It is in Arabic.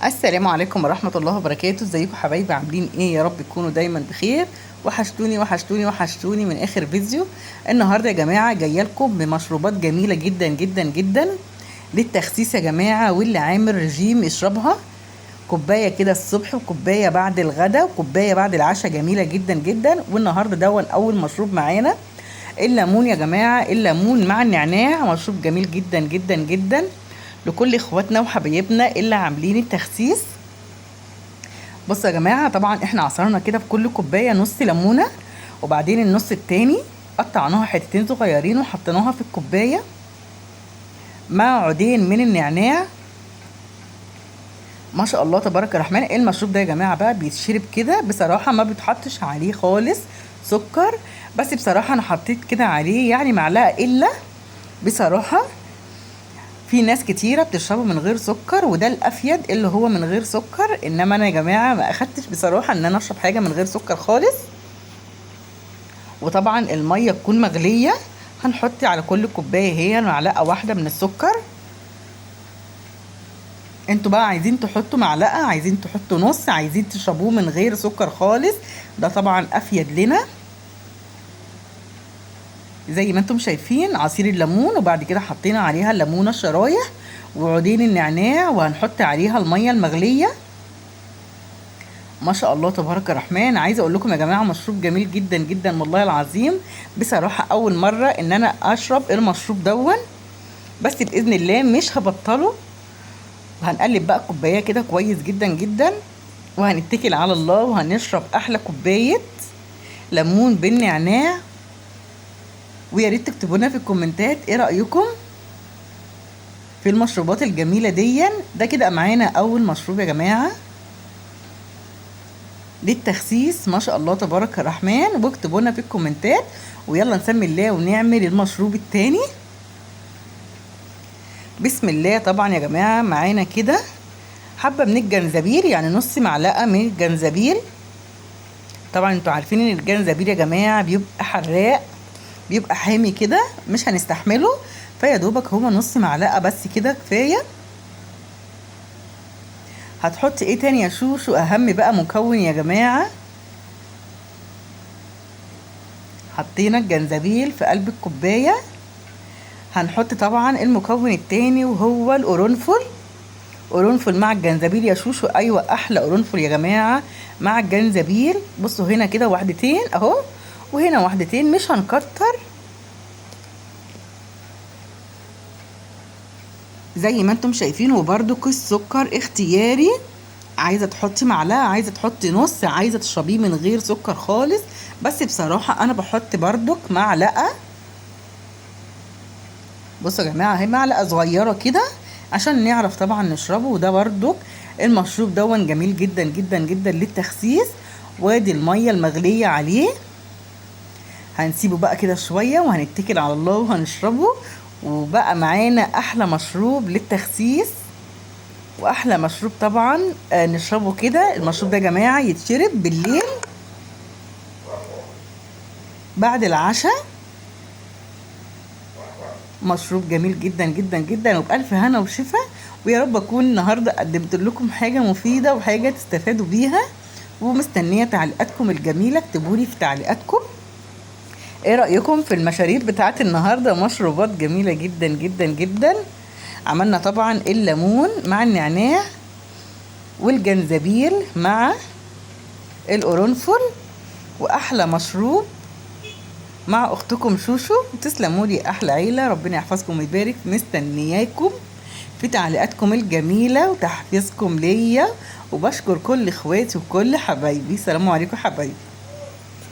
السلام عليكم ورحمة الله وبركاته. ازيكم حبايبي؟ عاملين ايه؟ يا رب تكونوا دايما بخير. وحشتوني وحشتوني وحشتوني من اخر فيديو. النهارده يا جماعة جايه لكم بمشروبات جميلة جدا جدا جدا للتخسيس يا جماعة، واللي عامل رجيم يشربها. كوباية كده الصبح، وكوباية بعد الغدا، وكوباية بعد العشاء، جميلة جدا جدا. والنهارده دون اول مشروب معانا الليمون يا جماعة. الليمون مع النعناع مشروب جميل جدا جدا جدا لكل اخواتنا وحبايبنا اللي عاملين التخسيس. بصوا يا جماعه، طبعا احنا عصرنا كده في كل كوبايه نص ليمونه، وبعدين النص التاني قطعناها حتتين صغيرين وحطيناها في الكوبايه مع عودين من النعناع. ما شاء الله تبارك الرحمن. المشروب ده يا جماعه بقى بيتشرب كده بصراحه، ما بتحطش عليه خالص سكر، بس بصراحه انا حطيت كده عليه يعني معلقه الا. بصراحه في ناس كتيرة بتشربه من غير سكر، وده الافيد اللي هو من غير سكر. انما انا يا جماعة ما اخدتش بصراحة ان انا اشرب حاجة من غير سكر خالص. وطبعا المية تكون مغلية. هنحط على كل كوباية هي معلقة واحدة من السكر. انتوا بقى عايزين تحطوا معلقة، عايزين تحطوا نص، عايزين تشربوه من غير سكر خالص، ده طبعا افيد لنا. زي ما انتم شايفين عصير الليمون، وبعد كده حطينا عليها الليمونه الشرايح وعودين النعناع، وهنحط عليها الميه المغليه. ما شاء الله تبارك الرحمن. عايزه اقول لكم يا جماعه مشروب جميل جدا جدا والله العظيم. بصراحه اول مره ان انا اشرب المشروب دون، بس باذن الله مش هبطله. وهنقلب بقى كوبايه كده كويس جدا جدا، وهنتكل على الله وهنشرب احلى كوبايه ليمون بالنعناع. ويا ريت تكتبوا لنا في الكومنتات ايه رايكم في المشروبات الجميله دي. ده كده معانا اول مشروب يا جماعه للتخسيس. ما شاء الله تبارك الرحمن. واكتبوا لنا في الكومنتات، ويلا نسمي الله ونعمل المشروب التاني. بسم الله. طبعا يا جماعه معانا كده حبه من الجنزبيل، يعني نص معلقه من الجنزبيل. طبعا انتوا عارفين ان الجنزبيل يا جماعه بيبقى حراق، بيبقى حامي كده، مش هنستحمله. فيا دوبك هو نص معلقه بس كده كفايه. هتحط ايه تاني يا شوشو؟ اهم بقى مكون يا جماعه، حطينا الجنزبيل في قلب الكوبايه. هنحط طبعا المكون التاني وهو القرنفل. قرنفل مع الجنزبيل يا شوشو، ايوه احلى قرنفل يا جماعه مع الجنزبيل. بصوا هنا كده واحدتين اهو، وهنا واحدتين، مش هنكتر. زي ما انتم شايفين. وبرده كيس سكر اختياري، عايزه تحطي معلقه، عايزه تحطي نص، عايزه تشربيه من غير سكر خالص. بس بصراحه انا بحط بردك معلقه. بصوا يا جماعه اهي معلقه صغيره كده عشان نعرف طبعا نشربه. وده بردك المشروب دون جميل جدا جدا جدا للتخسيس. وادي الميه المغليه عليه. هنسيبه بقى كده شويه وهنتكل على الله وهنشربه. وبقى معانا احلى مشروب للتخسيس واحلى مشروب طبعا نشربه كده. المشروب ده يا جماعه يتشرب بالليل بعد العشاء. مشروب جميل جدا جدا جدا، وبألف هنا وشفا. ويا رب اكون النهارده قدمت لكم حاجه مفيده وحاجه تستفادوا بيها. ومستنيه تعليقاتكم الجميله، اكتبوا لي في تعليقاتكم ايه رايكم في المشاريب بتاعت النهارده. مشروبات جميله جدا جدا جدا. عملنا طبعا الليمون مع النعناع، والجنزبيل مع القرنفل، واحلى مشروب مع اختكم شوشو. تسلموا لي احلى عيله، ربنا يحفظكم ويبارك. مستنياكم في تعليقاتكم الجميله وتحفيزكم ليا. وبشكر كل اخواتي وكل حبايبي. سلام عليكم حبايبي.